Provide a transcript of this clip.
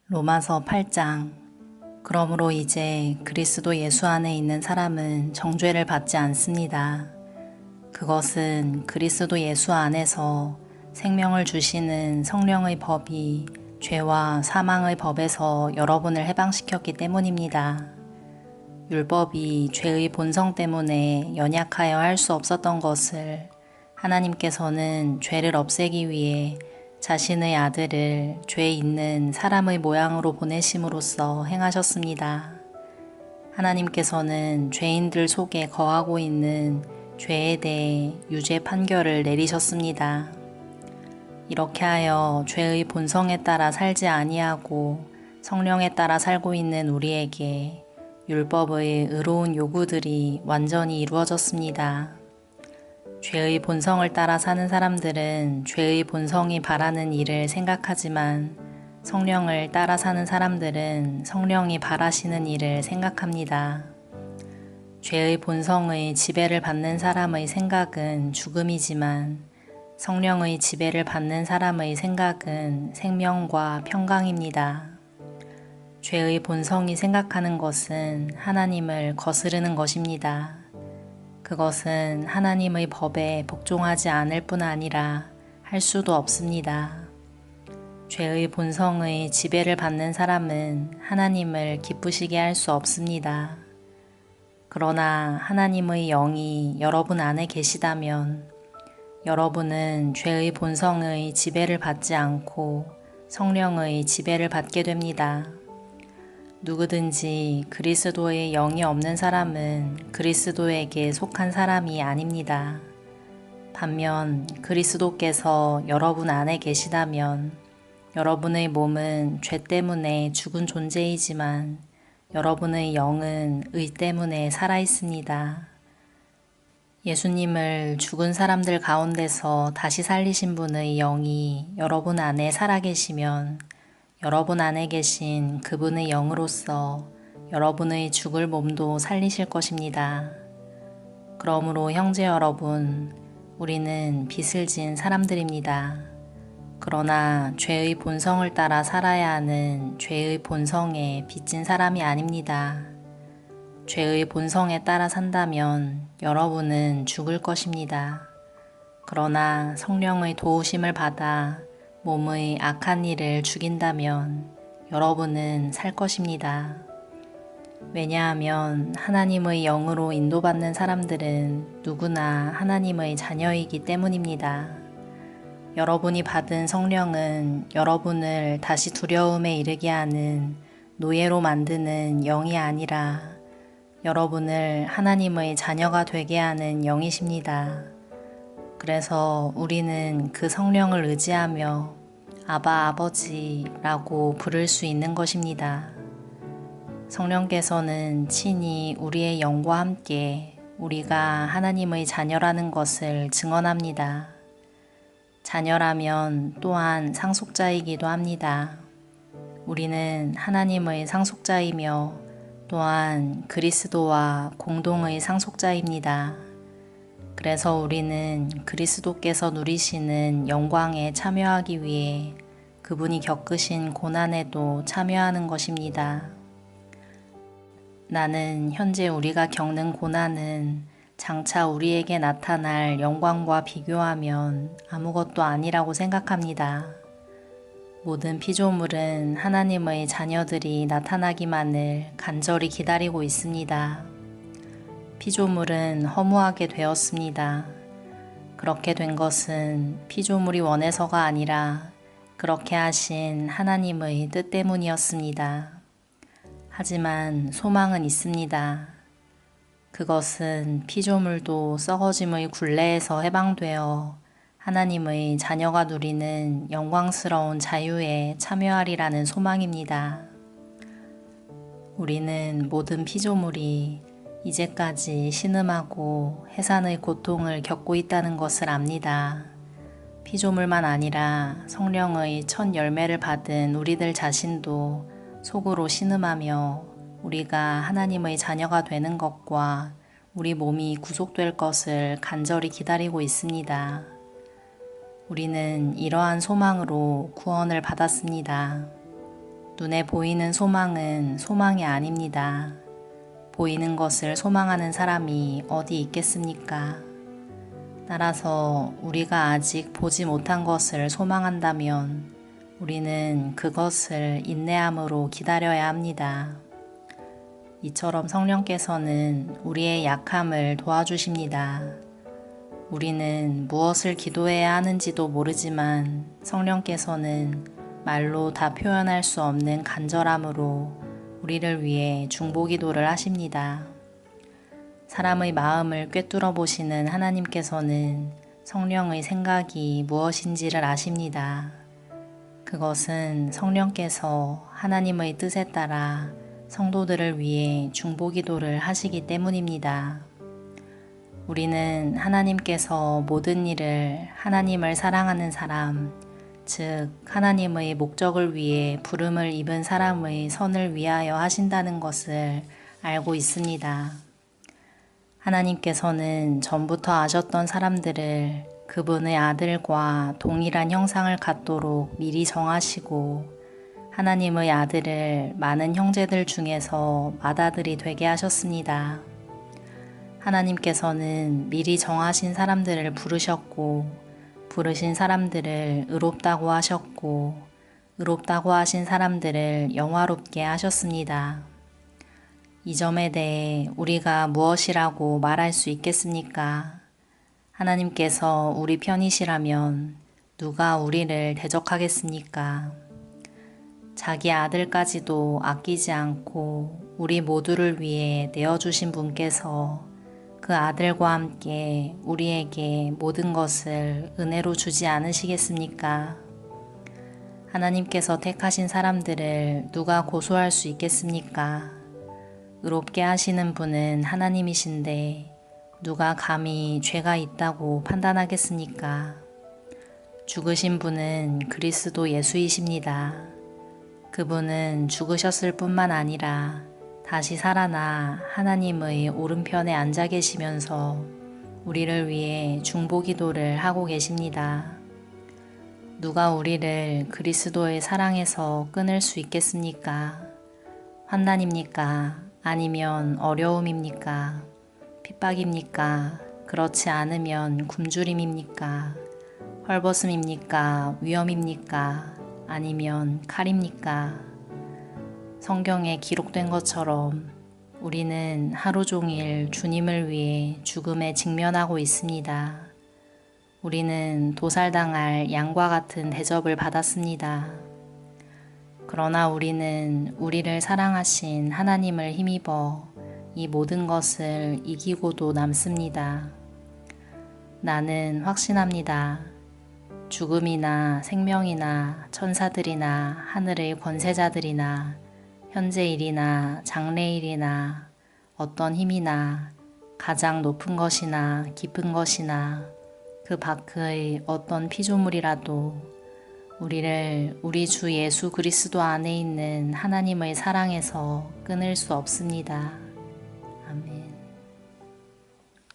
로마서 8장. 그러므로 이제 그리스도 예수 안에 있는 사람은 정죄를 받지 않습니다. 그것은 그리스도 예수 안에서 생명을 주시는 성령의 법이 죄와 사망의 법에서 여러분을 해방시켰기 때문입니다. 율법이 죄의 본성 때문에 연약하여 할 수 없었던 것을 하나님께서는 죄를 없애기 위해 자신의 아들을 죄 있는 사람의 모양으로 보내심으로써 행하셨습니다. 하나님께서는 죄인들 속에 거하고 있는 죄에 대해 유죄 판결을 내리셨습니다. 이렇게 하여 죄의 본성에 따라 살지 아니하고 성령에 따라 살고 있는 우리에게 율법의 의로운 요구들이 완전히 이루어졌습니다. 죄의 본성을 따라 사는 사람들은 죄의 본성이 바라는 일을 생각하지만 성령을 따라 사는 사람들은 성령이 바라시는 일을 생각합니다. 죄의 본성의 지배를 받는 사람의 생각은 죽음이지만 성령의 지배를 받는 사람의 생각은 생명과 평강입니다. 죄의 본성이 생각하는 것은 하나님을 거스르는 것입니다. 그것은 하나님의 법에 복종하지 않을 뿐 아니라 할 수도 없습니다. 죄의 본성의 지배를 받는 사람은 하나님을 기쁘시게 할 수 없습니다. 그러나 하나님의 영이 여러분 안에 계시다면 여러분은 죄의 본성의 지배를 받지 않고 성령의 지배를 받게 됩니다. 누구든지 그리스도의 영이 없는 사람은 그리스도에게 속한 사람이 아닙니다. 반면 그리스도께서 여러분 안에 계시다면 여러분의 몸은 죄 때문에 죽은 존재이지만 여러분의 영은 의 때문에 살아 있습니다. 예수님을 죽은 사람들 가운데서 다시 살리신 분의 영이 여러분 안에 살아 계시면 여러분 안에 계신 그분의 영으로서 여러분의 죽을 몸도 살리실 것입니다. 그러므로 형제 여러분, 우리는 빚을 진 사람들입니다. 그러나 죄의 본성을 따라 살아야 하는 죄의 본성에 빚진 사람이 아닙니다. 죄의 본성에 따라 산다면 여러분은 죽을 것입니다. 그러나 성령의 도우심을 받아 몸의 악한 일을 죽인다면 여러분은 살 것입니다. 왜냐하면 하나님의 영으로 인도받는 사람들은 누구나 하나님의 자녀이기 때문입니다. 여러분이 받은 성령은 여러분을 다시 두려움에 이르게 하는 노예로 만드는 영이 아니라 여러분을 하나님의 자녀가 되게 하는 영이십니다. 그래서 우리는 그 성령을 의지하며 아바 아버지라고 부를 수 있는 것입니다. 성령께서는 친히 우리의 영과 함께 우리가 하나님의 자녀라는 것을 증언합니다. 자녀라면 또한 상속자이기도 합니다. 우리는 하나님의 상속자이며 또한 그리스도와 공동의 상속자입니다. 그래서 우리는 그리스도께서 누리시는 영광에 참여하기 위해 그분이 겪으신 고난에도 참여하는 것입니다. 나는 현재 우리가 겪는 고난은 장차 우리에게 나타날 영광과 비교하면 아무것도 아니라고 생각합니다. 모든 피조물은 하나님의 자녀들이 나타나기만을 간절히 기다리고 있습니다. 피조물은 허무하게 되었습니다. 그렇게 된 것은 피조물이 원해서가 아니라 그렇게 하신 하나님의 뜻 때문이었습니다. 하지만 소망은 있습니다. 그것은 피조물도 썩어짐의 굴레에서 해방되어 하나님의 자녀가 누리는 영광스러운 자유에 참여하리라는 소망입니다. 우리는 모든 피조물이 이제까지 신음하고 해산의 고통을 겪고 있다는 것을 압니다. 피조물만 아니라 성령의 첫 열매를 받은 우리들 자신도 속으로 신음하며 우리가 하나님의 자녀가 되는 것과 우리 몸이 구속될 것을 간절히 기다리고 있습니다. 우리는 이러한 소망으로 구원을 받았습니다. 눈에 보이는 소망은 소망이 아닙니다. 보이는 것을 소망하는 사람이 어디 있겠습니까? 따라서 우리가 아직 보지 못한 것을 소망한다면 우리는 그것을 인내함으로 기다려야 합니다. 이처럼 성령께서는 우리의 약함을 도와주십니다. 우리는 무엇을 기도해야 하는지도 모르지만 성령께서는 말로 다 표현할 수 없는 간절함으로 우리를 위해 중보기도를 하십니다. 사람의 마음을 꿰뚫어 보시는 하나님께서는 성령의 생각이 무엇인지를 아십니다. 그것은 성령께서 하나님의 뜻에 따라 성도들을 위해 중보기도를 하시기 때문입니다. 우리는 하나님께서 모든 일을 하나님을 사랑하는 사람, 즉 하나님의 목적을 위해 부름을 입은 사람의 선을 위하여 하신다는 것을 알고 있습니다. 하나님께서는 전부터 아셨던 사람들을 그분의 아들과 동일한 형상을 갖도록 미리 정하시고 하나님의 아들을 많은 형제들 중에서 맏아들이 되게 하셨습니다. 하나님께서는 미리 정하신 사람들을 부르셨고 부르신 사람들을 의롭다고 하셨고 의롭다고 하신 사람들을 영화롭게 하셨습니다. 이 점에 대해 우리가 무엇이라고 말할 수 있겠습니까? 하나님께서 우리 편이시라면 누가 우리를 대적하겠습니까? 자기 아들까지도 아끼지 않고 우리 모두를 위해 내어주신 분께서 그 아들과 함께 우리에게 모든 것을 은혜로 주지 않으시겠습니까? 하나님께서 택하신 사람들을 누가 고소할 수 있겠습니까? 의롭게 하시는 분은 하나님이신데 누가 감히 죄가 있다고 판단하겠습니까? 죽으신 분은 그리스도 예수이십니다. 그분은 죽으셨을 뿐만 아니라 다시 살아나 하나님의 오른편에 앉아 계시면서 우리를 위해 중보기도를 하고 계십니다. 누가 우리를 그리스도의 사랑에서 끊을 수 있겠습니까? 환난입니까? 아니면 어려움입니까? 핍박입니까? 그렇지 않으면 굶주림입니까? 헐벗음입니까? 위험입니까? 아니면 칼입니까? 성경에 기록된 것처럼 우리는 하루 종일 주님을 위해 죽음에 직면하고 있습니다. 우리는 도살당할 양과 같은 대접을 받았습니다. 그러나 우리는 우리를 사랑하신 하나님을 힘입어 이 모든 것을 이기고도 남습니다. 나는 확신합니다. 죽음이나 생명이나 천사들이나 하늘의 권세자들이나 현재일이나 장래일이나 어떤 힘이나 가장 높은 것이나 깊은 것이나 그 밖의 어떤 피조물이라도 우리를 우리 주 예수 그리스도 안에 있는 하나님의 사랑에서 끊을 수 없습니다.